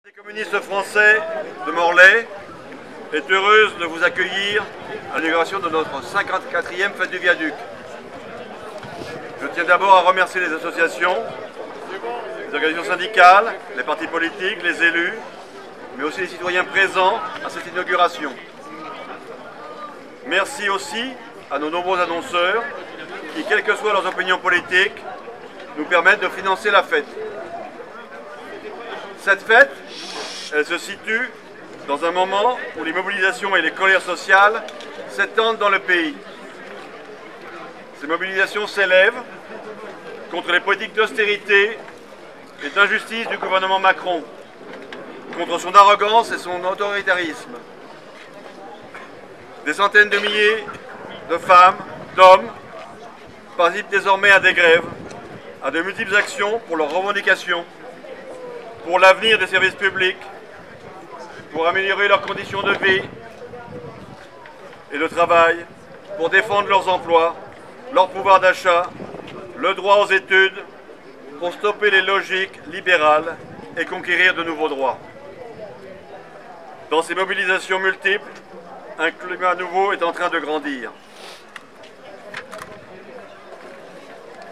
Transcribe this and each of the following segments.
Le Parti communiste français de Morlaix est heureuse de vous accueillir à l'inauguration de notre 54e fête du viaduc. Je tiens d'abord à remercier les associations, les organisations syndicales, les partis politiques, les élus, mais aussi les citoyens présents à cette inauguration. Merci aussi à nos nombreux annonceurs qui, quelles que soient leurs opinions politiques, nous permettent de financer la fête. Cette fête, elle se situe dans un moment où les mobilisations et les colères sociales s'étendent dans le pays. Ces mobilisations s'élèvent contre les politiques d'austérité et d'injustice du gouvernement Macron, contre son arrogance et son autoritarisme. Des centaines de milliers de femmes, d'hommes, participent désormais à des grèves, à de multiples actions pour leurs revendications, pour l'avenir des services publics, pour améliorer leurs conditions de vie et de travail, pour défendre leurs emplois, leur pouvoir d'achat, le droit aux études, pour stopper les logiques libérales et conquérir de nouveaux droits. Dans ces mobilisations multiples, un climat nouveau est en train de grandir.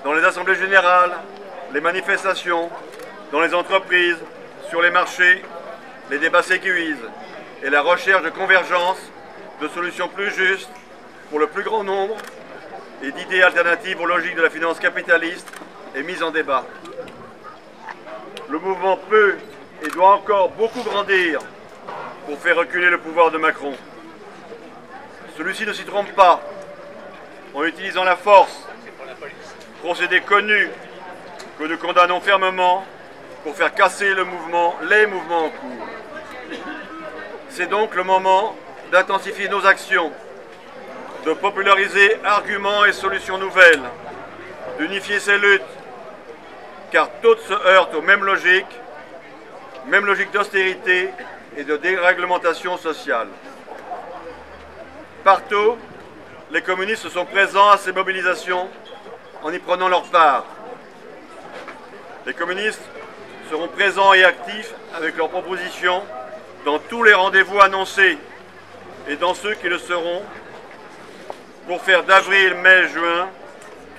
Dans les assemblées générales, les manifestations, dans les entreprises, sur les marchés, les débats s'aiguisent et la recherche de convergence, de solutions plus justes pour le plus grand nombre et d'idées alternatives aux logiques de la finance capitaliste est mise en débat. Le mouvement peut et doit encore beaucoup grandir pour faire reculer le pouvoir de Macron. Celui-ci ne s'y trompe pas en utilisant la force, procédé connu que nous condamnons fermement pour faire casser les mouvements en cours. C'est donc le moment d'intensifier nos actions, de populariser arguments et solutions nouvelles, d'unifier ces luttes, car toutes se heurtent aux mêmes logiques d'austérité et de déréglementation sociale. Partout, les communistes sont présents à ces mobilisations en y prenant leur part. Les communistes seront présents et actifs avec leurs propositions dans tous les rendez-vous annoncés et dans ceux qui le seront pour faire d'avril, mai, juin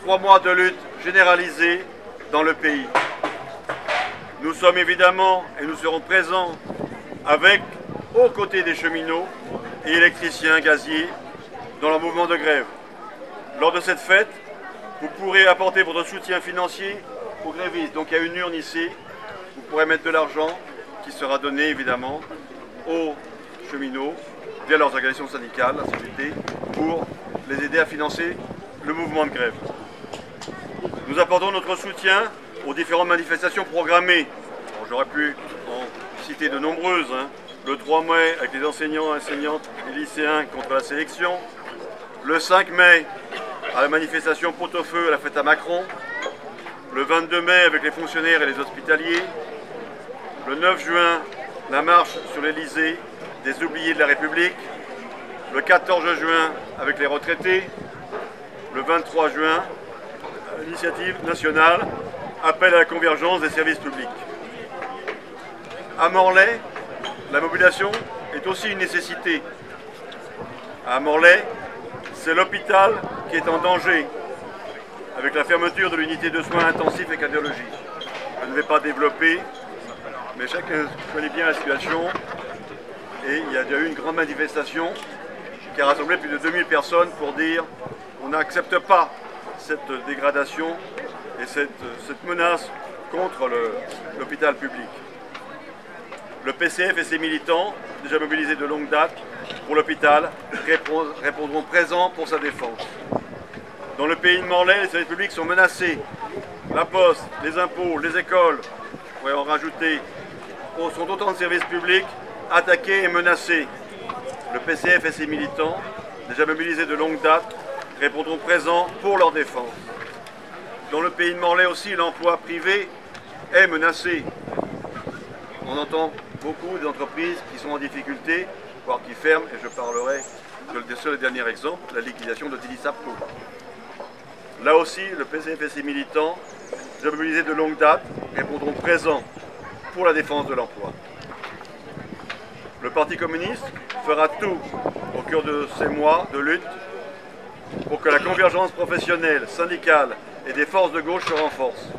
3 mois de lutte généralisée dans le pays. Nous sommes évidemment et nous serons présents aux côtés des cheminots et électriciens gaziers dans leur mouvement de grève. Lors de cette fête, vous pourrez apporter votre soutien financier aux grévistes. Donc il y a une urne ici, vous pourrez mettre de l'argent qui sera donné évidemment aux cheminots via leurs organisations syndicales, la CGT, pour les aider à financer le mouvement de grève. Nous apportons notre soutien aux différentes manifestations programmées. J'aurais pu en citer de nombreuses. Le 3 mai avec les enseignants, enseignantes et lycéens contre la sélection. Le 5 mai à la manifestation pot-au-feu à la fête à Macron. Le 22 mai avec les fonctionnaires et les hospitaliers. Le 9 juin, la marche sur l'Élysée des oubliés de la République. Le 14 juin avec les retraités. Le 23 juin, l'initiative nationale appelle à la convergence des services publics. À Morlaix, la mobilisation est aussi une nécessité. À Morlaix, c'est l'hôpital qui est en danger avec la fermeture de l'unité de soins intensifs et cardiologie. Je ne vais pas développer, mais chacun connaît bien la situation. Et il y a déjà eu une grande manifestation qui a rassemblé plus de 2000 personnes pour dire qu'on n'accepte pas cette dégradation et cette menace contre l'hôpital public. Le PCF et ses militants, déjà mobilisés de longue date pour l'hôpital, répondront présents pour sa défense. Dans le pays de Morlaix, les services publics sont menacés. La poste, les impôts, les écoles, on pourrait en rajouter, sont autant de services publics attaqués et menacés. Le PCF et ses militants, déjà mobilisés de longue date, répondront présents pour leur défense. Dans le pays de Morlaix aussi, l'emploi privé est menacé. On entend beaucoup d'entreprises qui sont en difficulté, voire qui ferment, et je parlerai de ce dernier exemple, la liquidation de Tilisapco. Là aussi, le PCF et ses militants, déjà mobilisés de longue date, répondront présents pour la défense de l'emploi. Parti communiste fera tout au cours de ces mois de lutte pour que la convergence professionnelle, syndicale et des forces de gauche se renforce.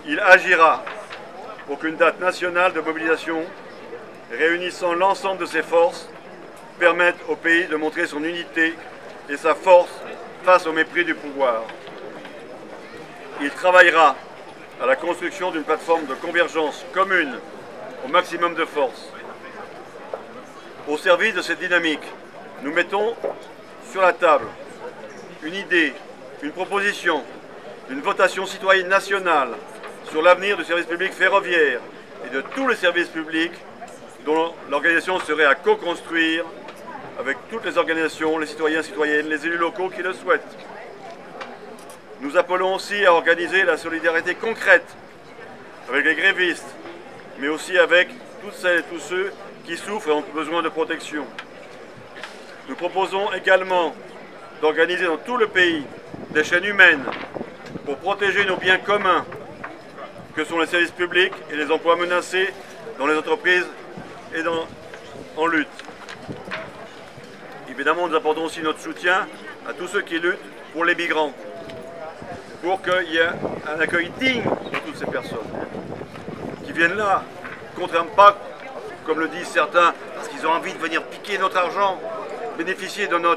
Il agira pour qu'une date nationale de mobilisation réunissant l'ensemble de ses forces permette au pays de montrer son unité et sa force face au mépris du pouvoir. Il travaillera à la construction d'une plateforme de convergence commune au maximum de force. Au service de cette dynamique, nous mettons sur la table une idée, une proposition d'une votation citoyenne nationale sur l'avenir du service public ferroviaire et de tous les services publics dont l'organisation serait à co-construire avec toutes les organisations, les citoyens, citoyennes, les élus locaux qui le souhaitent. Nous appelons aussi à organiser la solidarité concrète avec les grévistes, mais aussi avec toutes celles et tous ceux qui souffrent et ont besoin de protection. Nous proposons également d'organiser dans tout le pays des chaînes humaines pour protéger nos biens communs, que sont les services publics et les emplois menacés dans les entreprises et en lutte. Évidemment, nous apportons aussi notre soutien à tous ceux qui luttent pour les migrants, pour qu'il y ait un accueil digne pour toutes ces personnes qui viennent là, contrairement pas, comme le disent certains, parce qu'ils ont envie de venir piquer notre argent, bénéficier de nos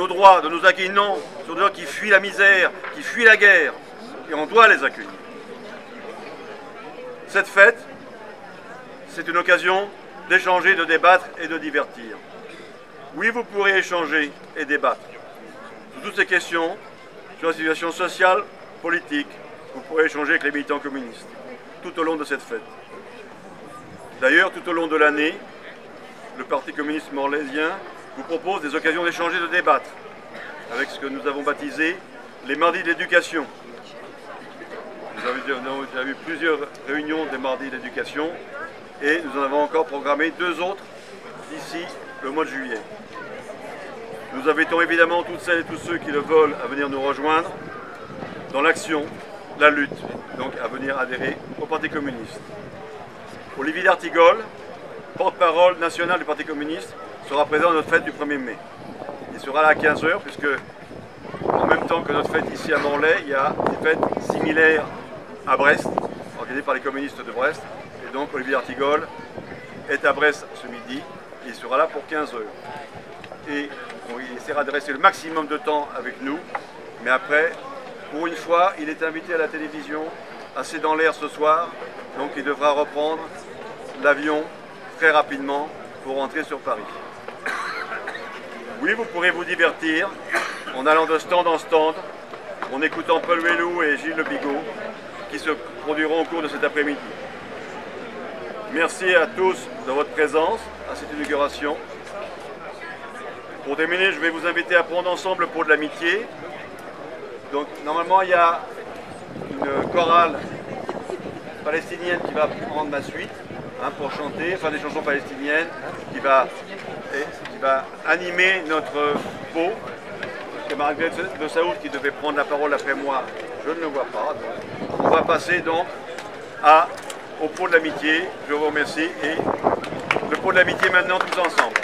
droits, de nos acquis. Non, ce sont des gens qui fuient la misère, qui fuient la guerre, et on doit les accueillir. Cette fête, c'est une occasion d'échanger, de débattre et de divertir. Oui, vous pourrez échanger et débattre sur toutes ces questions, sur la situation sociale, politique. Vous pourrez échanger avec les militants communistes tout au long de cette fête. D'ailleurs, tout au long de l'année, le Parti communiste morlaisien vous propose des occasions d'échanger et de débattre avec ce que nous avons baptisé les mardis de l'éducation. Nous avons déjà eu plusieurs réunions des mardis de l'éducation et nous en avons encore programmé 2 autres d'ici le mois de juillet. Nous invitons évidemment toutes celles et tous ceux qui le veulent à venir nous rejoindre dans l'action, la lutte, donc à venir adhérer au Parti communiste. Olivier d'Artigol, porte-parole national du Parti communiste, sera présent à notre fête du 1er mai. Il sera là à 15 h, puisque en même temps que notre fête ici à Morlaix, il y a des fêtes similaires à Brest, organisées par les communistes de Brest. Et donc Olivier d'Artigol est à Brest ce midi, et il sera là pour 15 h. Et il essaiera de rester le maximum de temps avec nous, mais après, pour une fois, il est invité à la télévision, assez dans l'air ce soir, donc il devra reprendre l'avion très rapidement pour rentrer sur Paris. Oui, vous pourrez vous divertir en allant de stand en stand, en écoutant Paul Wellou et Gilles Le Bigot, qui se produiront au cours de cet après-midi. Merci à tous de votre présence à cette inauguration. Pour terminer, je vais vous inviter à prendre ensemble le pot de l'amitié. Donc, normalement, il y a une chorale palestinienne qui va prendre ma suite pour chanter, enfin des chansons palestiniennes, qui va animer notre pot. C'est Margaret de Saoud qui devait prendre la parole après moi, je ne le vois pas. Donc, on va passer donc au pot de l'amitié. Je vous remercie et le pot de l'amitié maintenant tous ensemble.